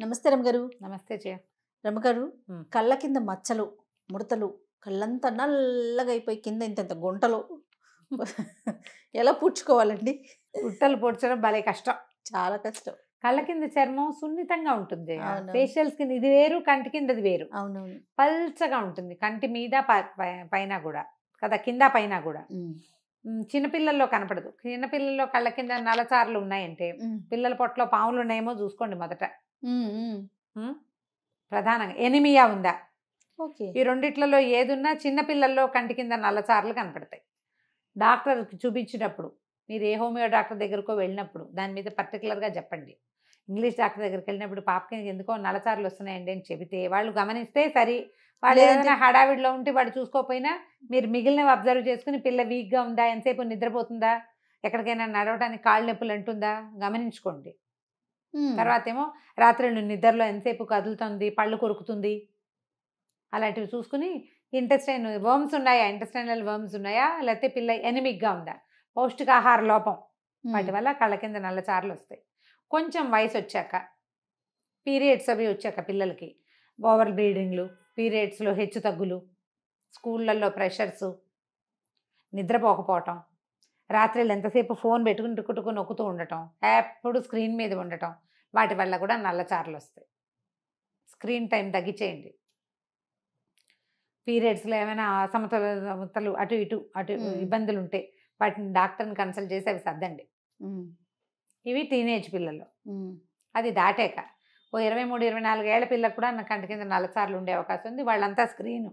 నమస్తే రమగారు. నమస్తే జయ. రమగారు, కళ్ళ కింద మచ్చలు, ముడతలు, కళ్ళంతా నల్లగా అయిపోయి కింద ఇంత గుంటలు ఎలా పూడ్చుకోవాలండి? గుట్టలు పొడ్చడం భలే కష్టం, చాలా కష్టం. కళ్ళ కింద చర్మం సున్నితంగా ఉంటుంది. అవునవును. ఫేషియల్ స్కిన్ ఇది వేరు, కంటి కిందది వేరు. అవునవును. పల్చగా ఉంటుంది కంటి మీద పైన కూడా కదా, కింద పైన కూడా. చిన్నపిల్లల్లో కనపడదు. చిన్నపిల్లల్లో కళ్ళ కింద నలచారులు ఉన్నాయంటే పిల్లల పొట్టలో పాములు ఉన్నాయేమో చూసుకోండి మొదట. ప్రధానంగా ఎనిమియా ఉందా, ఓకే. ఈ రెండిట్లలో ఏదున్నా చిన్నపిల్లల్లో కంటి కింద నల్లచారులు కనపడతాయి. డాక్టర్కి చూపించినప్పుడు, మీరు ఏ హోమియో డాక్టర్ దగ్గరకో వెళ్ళినప్పుడు దాని మీద పర్టికులర్గా చెప్పండి. ఇంగ్లీష్ డాక్టర్ దగ్గరికి వెళ్ళినప్పుడు పాపకి ఎందుకో నల్లచారులు వస్తున్నాయండి అని చెబితే వాళ్ళు గమనిస్తే సరి, వాళ్ళు ఏదైనా హడావిడిలో ఉంటే వాడు చూసుకోకపోయినా మీరు మిగిలినవి అబ్జర్వ్ చేసుకుని పిల్ల వీక్గా ఉందా, ఎంతసేపు నిద్రపోతుందా, ఎక్కడికైనా నడవడానికి కాళ్ళు నొప్పులు అంటుందా గమనించుకోండి. తర్వాత ఏమో రాత్రులు నిద్రలో ఎంతసేపు కదులుతుంది, పళ్ళు కొరుకుతుంది, అలాంటివి చూసుకుని ఇంటెస్టైన్ వర్మ్స్ ఉన్నాయా, ఇంటెస్టైనల్ వర్మ్స్ ఉన్నాయా, లేకపోతే పిల్ల ఎనిమిక్గా ఉందా, పౌష్టికాహార లోపం, వాటి వల్ల కళ్ళ కింద నల్లచారులు వస్తాయి. కొంచెం వయసు వచ్చాక, పీరియడ్స్ అవి వచ్చాక పిల్లలకి ఓవర్ బ్లీడింగ్లు, పీరియడ్స్లో హెచ్చు తగ్గులు, స్కూళ్ళల్లో ప్రెషర్సు, నిద్రపోకపోవటం, రాత్రిళ్ళు ఎంతసేపు ఫోన్ పెట్టుకుని టుక్కుటుకు నొక్కుతూ ఉండటం, ఎప్పుడు స్క్రీన్ మీద ఉండటం, వాటి వల్ల కూడా నల్లచారులు వస్తాయి. Screen time తగ్గించేయండి. పీరియడ్స్లో ఏమైనా అసమతలు అటు ఇబ్బందులు ఉంటే వాటిని డాక్టర్ని కన్సల్ట్ చేసి అవి సర్దండి. ఇవి టీనేజ్ పిల్లల్లో. అది దాటాక ఓ 23-24 ఏళ్ల పిల్లలకు కూడా నా కంటి కింద నల్లచారులు ఉండే అవకాశం ఉంది. వాళ్ళంతా స్క్రీను,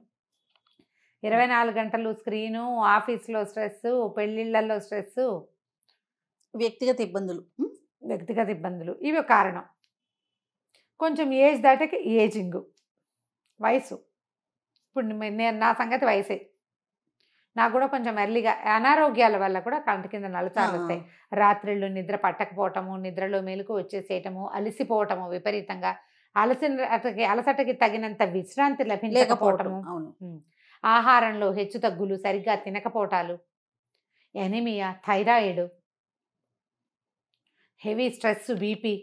24 గంటలు స్క్రీను, ఆఫీస్లో స్ట్రెస్, పెళ్ళిళ్ళల్లో స్ట్రెస్, వ్యక్తిగత ఇబ్బందులు ఇవి కారణం. కొంచెం ఏజ్ దాటాక ఏజింగ్, వయసు. ఇప్పుడు నేను నా సంగతి వయసే, నాకు కూడా కొంచెం ఎర్లీగా అనారోగ్యాల వల్ల కూడా కంటి కింద నల్లచారులు వస్తాయి. రాత్రిళ్ళు నిద్ర పట్టకపోవటము, నిద్రలో మెలకు వచ్చేసేయటము, అలసిపోవటము, విపరీతంగా అలసటకి తగినంత విశ్రాంతి లభించకపోవటము, ఆహారంలో హెచ్చు తగ్గులు, సరిగ్గా తినకపోవటాలు, anaemia, thyroid, heavy stress, BP,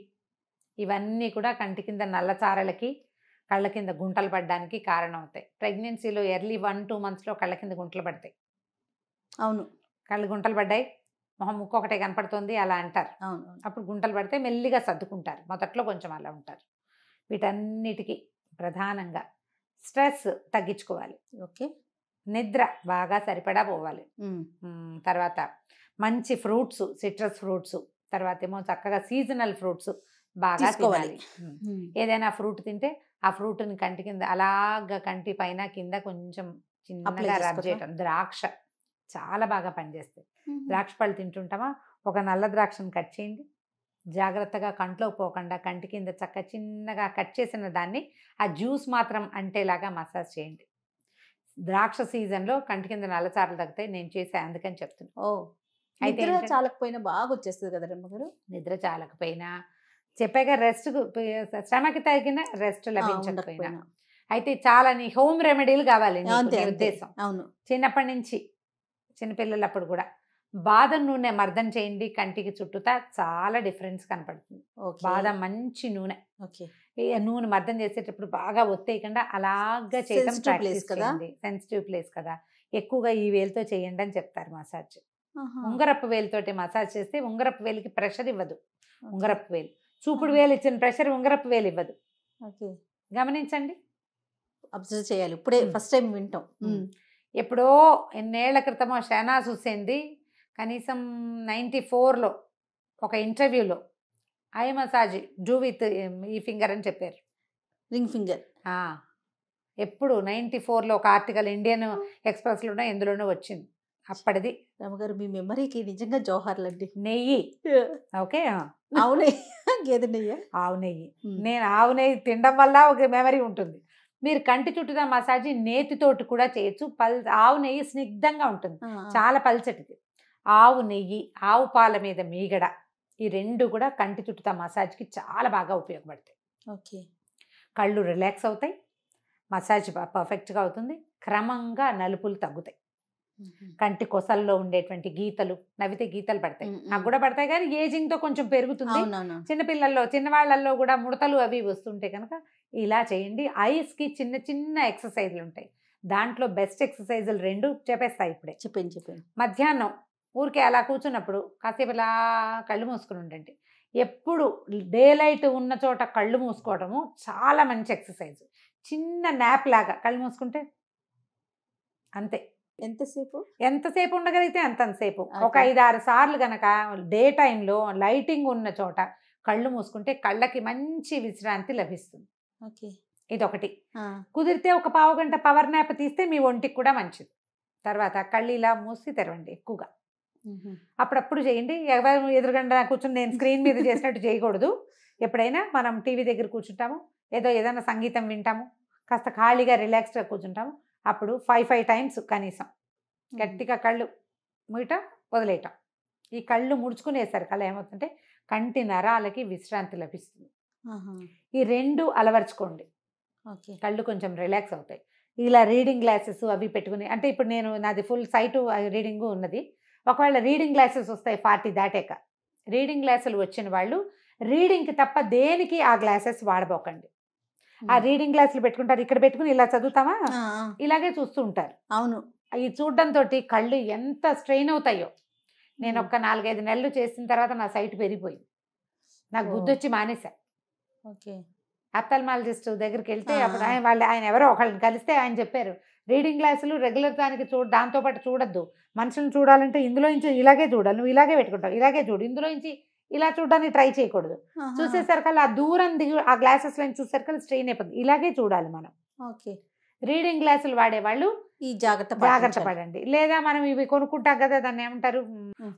ఇవన్నీ కూడా కంటి కింద నల్లచారలకి, కళ్ళ కింద గుంటలు పడడానికి కారణం అవుతాయి. ప్రెగ్నెన్సీలో ఎర్లీ 1-2 మంత్స్లో కళ్ళ కింద గుంటలు పడతాయి. అవును, కళ్ళు గుంటలు పడ్డాయి, మొహం ముక్కు ఒకటే కనపడుతుంది అలా అంటారు. అవును. అప్పుడు గుంటలు పడితే మెల్లిగా సర్దుకుంటారు, మొదట్లో కొంచెం అలా ఉంటారు. వీటన్నిటికీ ప్రధానంగా స్ట్రెస్ తగ్గించుకోవాలి. ఓకే. నిద్ర బాగా సరిపడా పోవాలి. తర్వాత మంచి ఫ్రూట్స్, సిట్రస్ ఫ్రూట్స్, తర్వాత ఏమో చక్కగా సీజనల్ ఫ్రూట్స్ బాగా తినాలి. ఏదైనా ఫ్రూట్ తింటే ఆ ఫ్రూట్ని కంటి కింద అలాగా కంటి పైన కింద కొంచెం చిన్నగా రబ్ చేయటం. ద్రాక్ష చాలా బాగా పనిచేస్తాయి. ద్రాక్ష పళ్ళు తింటుంటామా, ఒక నల్ల ద్రాక్షను కట్ చేయండి, జాగ్రత్తగా కంట్లో పోకుండా కంటి కింద చిన్నగా కట్ చేసిన దాన్ని ఆ జ్యూస్ మాత్రం అంటేలాగా మసాజ్ చేయండి. ద్రాక్ష సీజన్లో కంటి కింద నల్లచారులు తగ్గుతాయి. నేను చేసే అందుకని చెప్తున్నాను. అయితే చాలకపోయినా బాగా వచ్చేస్తుంది కదా రమ్మగారు. నిద్ర చాలకపోయినా చెప్పాక రెస్ట్, శ్రమకి తగిన రెస్ట్ లభించకపోయినా అయితే చాలా హోమ్ రెమెడీలు కావాలి ఉద్దేశం. అవును. చిన్నప్పటి నుంచి చిన్నపిల్లలప్పుడు కూడా బాదం నూనె మర్దన చేయండి, కంటికి చుట్టూతా చాలా డిఫరెన్స్ కనపడుతుంది. బాదం మంచి నూనె, నూనె మర్దన చేసేటప్పుడు బాగా ఒత్తేయకుండా అలాగా చేయడం ప్రాక్టీస్ చేయండి. సెన్సిటివ్ ప్లేస్ కదా, ఎక్కువగా ఈ వేలుతో చేయండి అని చెప్తారు మసాజ్. ఉంగరపు వేలుతోటి మసాజ్ చేస్తే ఉంగరపు వేలికి ప్రెషర్ ఇవ్వదు. ఉంగరపు వేలు, చూపుడు వేలు ఇచ్చిన ప్రెషర్ ఉంగరపు వేలు ఇవ్వదు. గమనించండి, అబ్జర్వ్ చేయాలి. ఇప్పుడే ఫస్ట్ టైం వింటాం. ఎప్పుడో ఎన్నేళ్ల క్రితమో షహనాజ్ హుస్సేన్ది కనీసం 94లో ఒక ఇంటర్వ్యూలో ఐ మసాజ్ డూ విత్ ఈ ఫింగర్ అని చెప్పారు, రింగ్ ఫింగర్. ఎప్పుడు 94లో ఒక ఆర్టికల్ ఇండియన్ ఎక్స్ప్రెస్లోనో ఎందులోనో వచ్చింది. అప్పటిది. రమగారు, మీ మెమరీకి నిజంగా జోహార్లండి. నెయ్యి, ఓకే, ఆవు నెయ్యి, గేదె నెయ్యి, ఆవు నెయ్యి. నేను ఆవు నెయ్యి తినడం వల్ల ఒక మెమరీ ఉంటుంది. మీరు కంటి చుట్టూతా మసాజ్ నేతితోటి కూడా చేయొచ్చు. ఆవు నెయ్యి స్నిగ్ధంగా ఉంటుంది, చాలా పల్చటిది. ఆవు నెయ్యి, ఆవు పాల మీద మీగడ, ఈ రెండు కూడా కంటి చుట్టూతా మసాజ్కి చాలా బాగా ఉపయోగపడతాయి. ఓకే. కళ్ళు రిలాక్స్ అవుతాయి, మసాజ్ పర్ఫెక్ట్గా అవుతుంది, క్రమంగా నలుపులు తగ్గుతాయి. కంటి కొసల్లో ఉండేటువంటి గీతలు, నవ్వితే గీతలు పడతాయి. నాకు కూడా పడతాయి, కానీ ఏజింగ్ తో కొంచెం పెరుగుతుంది. చిన్నపిల్లల్లో చిన్నవాళ్లలో కూడా ముడతలు అవి వస్తుంటాయి కనుక ఇలా చేయండి. ఐస్ కి చిన్న చిన్న ఎక్సర్సైజ్లు ఉంటాయి. దాంట్లో బెస్ట్ ఎక్సర్సైజులు 2 చెప్పేస్తాయి ఇప్పుడే. చెప్పండి. మధ్యాహ్నం ఊరికే అలా కూర్చున్నప్పుడు కాసేపు ఇలా కళ్ళు మూసుకుని ఉండండి. ఎప్పుడు డే లైట్ ఉన్న చోట కళ్ళు మూసుకోవడము చాలా మంచి ఎక్సర్సైజ్. చిన్న నాప్ లాగా కళ్ళు మూసుకుంటే అంతే. ఎంతసేపు ఉండగలిగితే అంతసేపు, ఒక 5-6 సార్లు గనక డే టైంలో లైటింగ్ ఉన్న చోట కళ్ళు మూసుకుంటే కళ్ళకి మంచి విశ్రాంతి లభిస్తుంది. ఇదొకటి. కుదిరితే ఒక పావు గంట పవర్ నాప్ తీస్తే మీ ఒంటికి కూడా మంచిది. తర్వాత కళ్ళు ఇలా మూసి తెరవండి ఎక్కువగా. అప్పుడప్పుడు చేయండి. ఎవరు ఎదురుగంట కూర్చొని నేను స్క్రీన్ మీద చేసినట్టు చేయకూడదు. ఎప్పుడైనా మనం టీవీ దగ్గర కూర్చుంటాము, ఏదైనా సంగీతం వింటాము, కాస్త ఖాళీగా రిలాక్స్డ్గా కూర్చుంటాము. అప్పుడు 5 టైమ్స్ కనీసం గట్టిగా కళ్ళు మూయటం, వదిలేయటం. ఈ కళ్ళు ముడుచుకునేసరికి అలా ఏమవుతుందంటే కంటి నరాలకి విశ్రాంతి లభిస్తుంది. ఈ 2 అలవర్చుకోండి. కళ్ళు కొంచెం రిలాక్స్ అవుతాయి. ఇలా రీడింగ్ గ్లాసెస్ అవి పెట్టుకుని, అంటే ఇప్పుడు నాది ఫుల్ సైట్ రీడింగ్ ఉన్నది. ఒకవేళ రీడింగ్ గ్లాసెస్ వస్తాయి 40 దాటాక. రీడింగ్ గ్లాసులు వచ్చిన వాళ్ళు రీడింగ్కి తప్ప దేనికి ఆ గ్లాసెస్ వాడబోకండి. ఆ రీడింగ్ గ్లాసులు పెట్టుకుంటారు, ఇక్కడ పెట్టుకుని ఇలా చదువుతామా, ఇలాగే చూస్తూ ఉంటారు. అవును, ఈ చూడడంతో కళ్ళు ఎంత స్ట్రెయిన్ అవుతాయో. నేను ఒక 4-5 నెలలు చేసిన తర్వాత నా సైట్ పెరిగిపోయింది. నాకు బుద్ధి వచ్చి మానేశా. ఆప్థాల్మాలజిస్ట్ దగ్గరికి వెళ్తే అప్పుడు ఆయన ఎవరో ఒకళ్ళని కలిస్తే ఆయన చెప్పారు, రీడింగ్ గ్లాసులు రెగ్యులర్ దానికి దాంతోపాటు చూడొద్దు, మనుషులను చూడాలంటే ఇందులోంచి ఇలాగే చూడాలి, నువ్వు ఇలాగే పెట్టుకుంటావు, ఇలాగే చూడు, ఇందులోంచి ఇలా చూడడానికి ట్రై చేయకూడదు. చూసేసరికల్లా ఆ దూరం దిగి ఆ గ్లాసెస్ లో చూసేసరికి స్ట్రెయిన్ అయిపోతుంది. ఇలాగే చూడాలి మనం. రీడింగ్ గ్లాసులు వాడేవాళ్ళు ఈ జాగ్రత్త పడండి. లేదా మనం ఇవి కొనుక్కుంటాం కదా, దాన్ని ఏమంటారు,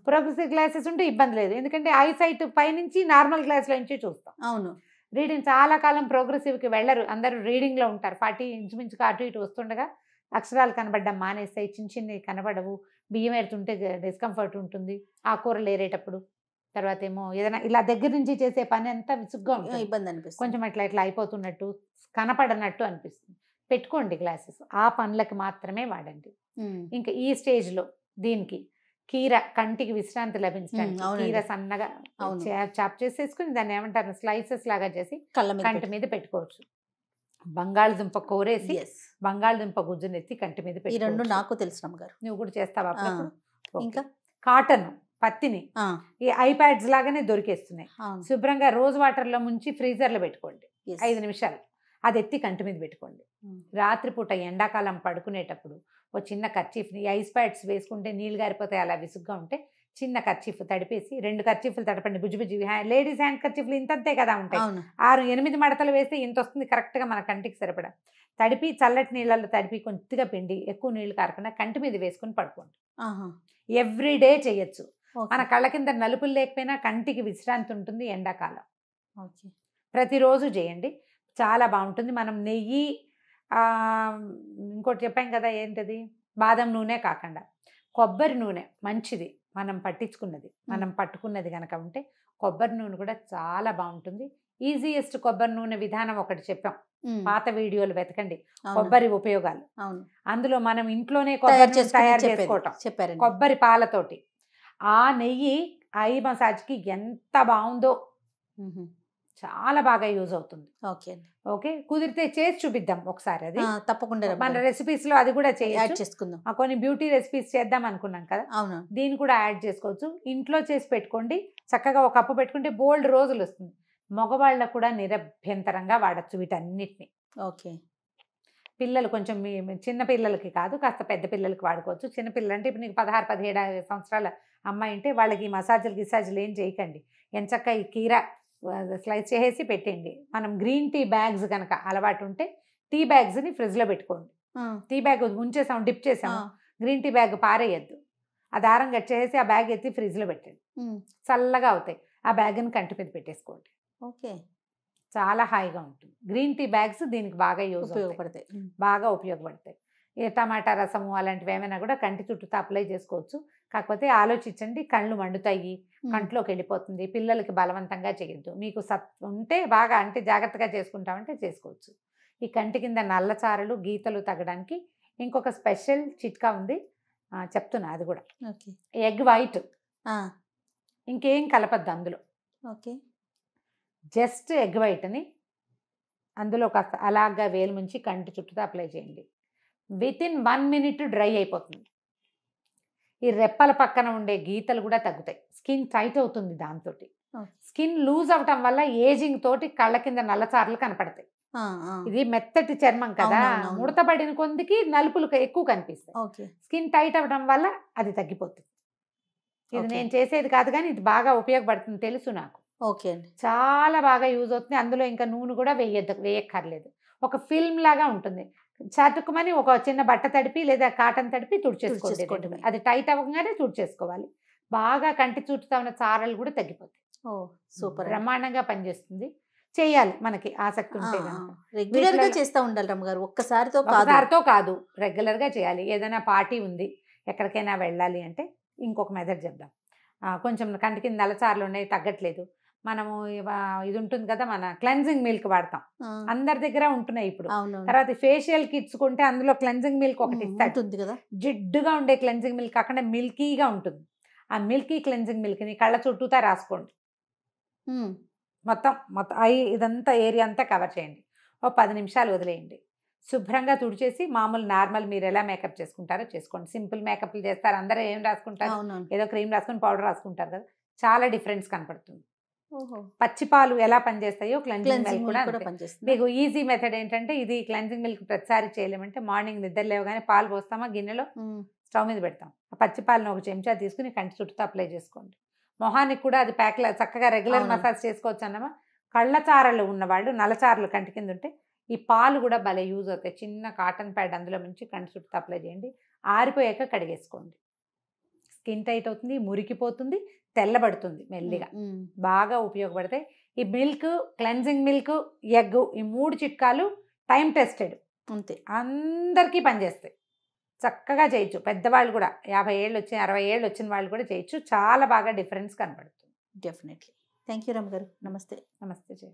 ప్రోగ్రెసివ్ గ్లాసెస్ ఉంటే ఇబ్బంది లేదు, ఎందుకంటే ఐ సైట్ పైనుంచి నార్మల్ గ్లాస్ లో నుంచి చూస్తాం. అవును, రీడింగ్ చాలా కాలం ప్రోగ్రెసివ్కి వెళ్ళరు, అందరూ రీడింగ్లో ఉంటారు. 40 ఇంచుమించుగా అటు ఇటు వస్తుండగా అక్షరాలు కనబడడం మానేస్తాయి, చిన్నవి కనబడవు, బియ్యం ఏరుతుంటే డిస్కంఫర్ట్ ఉంటుంది, ఆ కూరలు ఏరేటప్పుడు. తర్వాత ఏమో ఏదైనా ఇలా దగ్గర నుంచి చేసే పని అంతా విసుగ్గా ఉంటుంది, ఇబ్బంది అనిపిస్తుంది, కొంచెం ఇట్లా అయిపోతున్నట్టు, కనపడనట్టు అనిపిస్తుంది. పెట్టుకోండి గ్లాసెస్, ఆ పనులకు మాత్రమే వాడండి. ఇంకా ఈ స్టేజ్లో దీనికి కీర, కంటికి విశ్రాంతి లభించడానికి కీర సన్నగా చాప్ చేసేసుకుని దాన్ని ఏమంటారు స్లైసెస్ లాగా చేసి కంటి మీద పెట్టుకోవచ్చు. బంగాళదుంప కూరేసి బంగాళదుంప గుజ్జునెత్తి కంటి మీద పెట్టి, నాకు తెలుసు గారు, నువ్వు కూడా చేస్తావా? ఇంకా కాటన్ పత్తిని ఈ ఐప్యాడ్స్ లాగానే దొరికేస్తున్నాయి. శుభ్రంగా రోజ్ వాటర్లో ముంచి ఫ్రీజర్లో పెట్టుకోండి 5 నిమిషాలు, అది ఎత్తి కంటి మీద పెట్టుకోండి. రాత్రిపూట ఎండాకాలం పడుకునేటప్పుడు ఓ చిన్న కర్చీఫ్ని, ఐస్ ప్యాడ్స్ వేసుకుంటే నీళ్ళు గారిపోతాయి, అలా విసుగ్గా ఉంటే చిన్న కర్చీఫ్ తడిపేసి 2 కర్చీఫ్లు తడపండి. బుజ్జి లేడీస్ హ్యాండ్ కర్చీఫ్లు ఇంతంతే కదా ఉంటాయి, 6-8 మడతలు వేస్తే ఇంత వస్తుంది కరెక్ట్గా మన కంటికి సరిపడా. తడిపి చల్లటి నీళ్ళల్లో తడిపి కొద్దిగా పిండి, ఎక్కువ నీళ్లు కారకుండా కంటి మీద వేసుకుని పడుకోండి. ఎవ్రీడే చేయొచ్చు. మన కళ్ళ కింద నలుపులు లేకపోయినా కంటికి విశ్రాంతి ఉంటుంది ఎండాకాలం. ప్రతిరోజు చేయండి, చాలా బాగుంటుంది. మనం నెయ్యి, ఇంకోటి చెప్పాం కదా ఏంటది, బాదం నూనె కాకుండా కొబ్బరి నూనె మంచిది. మనం పట్టుకున్నది కనుక ఉంటే కొబ్బరి నూనె కూడా చాలా బాగుంటుంది. ఈజియెస్ట్ కొబ్బరి నూనె విధానం ఒకటి చెప్పాం, పాత వీడియోలు వెతకండి, కొబ్బరి ఉపయోగాలు. అందులో మనం ఇంట్లోనే కొబ్బరి తయారు చేసుకోవటం చెప్పారు, కొబ్బరి పాలతోటి. ఆ నెయ్యి ఐ మసాజ్కి ఎంత బాగుందో, చాలా బాగా యూజ్ అవుతుంది. ఓకే, కుదిరితే చేసి చూపిద్దాం ఒకసారి, అది తప్పకుండా మన రెసిపీస్ లో అది కూడా చేసుకుందాం. కొన్ని బ్యూటీ రెసిపీస్ చేద్దాం అనుకున్నాం కదా, దీన్ని కూడా యాడ్ చేసుకోవచ్చు. ఇంట్లో చేసి పెట్టుకోండి, చక్కగా ఒక కప్పు పెట్టుకుంటే బోల్డ్ రోజులు వస్తుంది. మగవాళ్ళకు కూడా నిరభ్యంతరంగా వాడచ్చు వీటన్నిటిని. పిల్లలు కొంచెం చిన్న పిల్లలకి కాదు, కాస్త పెద్ద పిల్లలకి వాడుకోవచ్చు. చిన్నపిల్లలు అంటే ఇప్పుడు నీకు 16-17 సంవత్సరాల అమ్మాయి అంటే వాళ్ళకి మసాజులు ఏం చేయకండి. ఎంచక్క ఈ కీర స్లైస్ చేసి పెట్టండి. మనం గ్రీన్ టీ బ్యాగ్స్ కనుక అలవాటు ఉంటే టీ బ్యాగ్స్ని ఫ్రిడ్జ్లో పెట్టుకోండి. టీ బ్యాగ్ ఉంచేసాం, డిప్ చేసాము, గ్రీన్ టీ బ్యాగ్ పారేయద్దు, ఆ దారం కట్ చేసి ఆ బ్యాగ్ ఎత్తి ఫ్రిడ్జ్లో పెట్టండి, చల్లగా అవుతాయి. ఆ బ్యాగ్ని కంటి మీద పెట్టేసుకోండి. చాలా హాయిగా ఉంటుంది. గ్రీన్ టీ బ్యాగ్స్ దీనికి బాగా ఉపయోగపడతాయి. ఏ టమాటా రసము అలాంటివి ఏమైనా కూడా కంటి చుట్టూ అప్లై చేసుకోవచ్చు. కాకపోతే ఆలోచించండి, కళ్ళు మండుతాయి, కంట్లోకి వెళ్ళిపోతుంది. పిల్లలకి బలవంతంగా చేయొద్దు. మీకు ఉంటే బాగా అంటే జాగ్రత్తగా చేసుకుంటామంటే చేసుకోవచ్చు. ఈ కంటి కింద నల్లచారలు గీతలు తగ్గడానికి ఇంకొక స్పెషల్ చిట్కా ఉంది. చెప్తున్నా అది కూడా. ఓకే. ఎగ్ వైట్, ఆ, ఇంకేం కలపద్దు అందులో. ఓకే. జస్ట్ ఎగ్ వైట్ని అందులో కాస్త అలాగా వేలు ముంచి కంటి చుట్టూ అప్లై చేయండి. వితిన్ 1 minute డ్రై అయిపోతుంది. ఈ రెప్పల పక్కన ఉండే గీతలు కూడా తగ్గుతాయి. స్కిన్ టైట్ అవుతుంది దాంతో. స్కిన్ లూజ్ అవటం వల్ల ఏజింగ్ తోటి కళ్ళ కింద నల్లచారలు కనపడతాయి. ఇది మెత్తటి చర్మం కదా, అవునవునవును. ముడతబడిన కొందికి నలుపులు ఎక్కువ కనిపిస్తాయి. ఓకే. స్కిన్ టైట్ అవ్వడం వల్ల అది తగ్గిపోతుంది. ఇది ఓకే. నేను చేసేది కాదు కానీ ఇది బాగా ఉపయోగపడుతుంది, తెలుసు నాకు. ఓకే అండి. చాలా బాగా యూజ్ అవుతుంది. అందులో ఇంకా నూనె కూడా వేయక్కర్లేదు. ఒక ఫిల్మ్ లాగా ఉంటుంది. చటుకుమని ఒక చిన్న బట్ట తడిపి లేదా కాటన్ తడిపి తుడిచేసుకోండి. తుడిచేసుకోవడమే. అది టైట్ అవ్వగానే తుడిచేసుకోవాలి. బాగా కంటి చుట్టూ ఉన్న చారలు కూడా తగ్గిపోతాయి. ఓ సూపర్. బ్రహ్మాండంగా పనిచేస్తుంది. చేయాలి మనకి ఆసక్తి ఉంటే కనుక. రెగ్యులర్ గా చేస్తూ ఉండాలి రమ్మగారు, ఒక్కసారితో కాదు. ఒకసారితో కాదు, రెగ్యులర్గా చేయాలి. ఏదైనా పార్టీ ఉంది, ఎక్కడికైనా వెళ్ళాలి అంటే ఇంకొక మెథడ్ చెప్దాం. కొంచెం కంటి కింద నల్లచారలు ఉన్నాయి, తగ్గట్లేదు. మనము ఇది ఉంటుంది కదా, మన క్లెన్జింగ్ మిల్క్ వాడతాం, అందరి దగ్గర ఉంటున్నాయి ఇప్పుడు. తర్వాత ఫేషియల్ కిట్స్ కొంటే అందులో క్లెన్జింగ్ మిల్క్ ఒకటి ఇస్తుంది కదా, జిడ్డుగా ఉండే క్లెన్జింగ్ మిల్క్ కాకుండా మిల్కీగా ఉంటుంది. ఆ మిల్కీ క్లెన్జింగ్ మిల్క్ని కళ్ళ చుట్టూతా రాసుకోండి. మొత్తం ఇదంతా ఏరియా అంతా కవర్ చేయండి. ఓ 10 నిమిషాలు వదిలేయండి. శుభ్రంగా తుడిచేసి మామూలు నార్మల్ మీరు ఎలా మేకప్ చేసుకుంటారో చేసుకోండి. సింపుల్ మేకప్లు చేస్తారు, అందరూ ఏం రాసుకుంటారు, ఏదో క్రీమ్ రాసుకొని పౌడర్ రాసుకుంటారు కదా, చాలా డిఫరెన్స్ కనపడుతుంది. పచ్చిపాలు ఎలా పనిచేస్తాయో క్లెన్జింగ్ మిల్క్ కూడా పనిచేస్తుంది. మీకు ఈజీ మెథడ్ ఏంటంటే, ఇది క్లెన్జింగ్ మిల్క్ ప్రతిసారి చేయలేమంటే మార్నింగ్ నిద్ర లేవగానే పాలు పోస్తామా గిన్నెలో, స్టవ్ మీద పెడతాం. ఆ పచ్చిపాలను ఒక చెంచా తీసుకుని కంటి చుట్టూ అప్లై చేసుకోండి. మొహానికి కూడా అది ప్యాక్లా చక్కగా రెగ్యులర్ మసాజ్ చేసుకోవచ్చు అన్నమా. కళ్ళచారలు ఉన్నవాళ్ళు, నల్లచారలు కంటి కింద ఉంటే ఈ పాలు కూడా భలే యూజ్ అవుతాయి. చిన్న కాటన్ ప్యాడ్ అందులో నుంచి కంటి చుట్టూ అప్లై చేయండి. ఆరిపోయాక కడిగేసుకోండి. స్కిన్ టైట్ అవుతుంది, మురికిపోతుంది, తెల్లబడుతుంది మెల్లిగా. బాగా ఉపయోగపడతాయి. ఈ మిల్క్, క్లెన్జింగ్ మిల్క్, ఎగ్, ఈ 3 చిట్కాలు టైం టెస్టెడ్, అంతే, అందరికీ పనిచేస్తాయి. చక్కగా చేయొచ్చు. పెద్దవాళ్ళు కూడా 50 ఏళ్ళు వచ్చిన 60 ఏళ్ళు వచ్చిన వాళ్ళు కూడా చేయొచ్చు. చాలా బాగా డిఫరెన్స్ కనబడుతుంది. డెఫినెట్లీ. థ్యాంక్ యూ రమ్మ గారు. నమస్తే. నమస్తే జయ.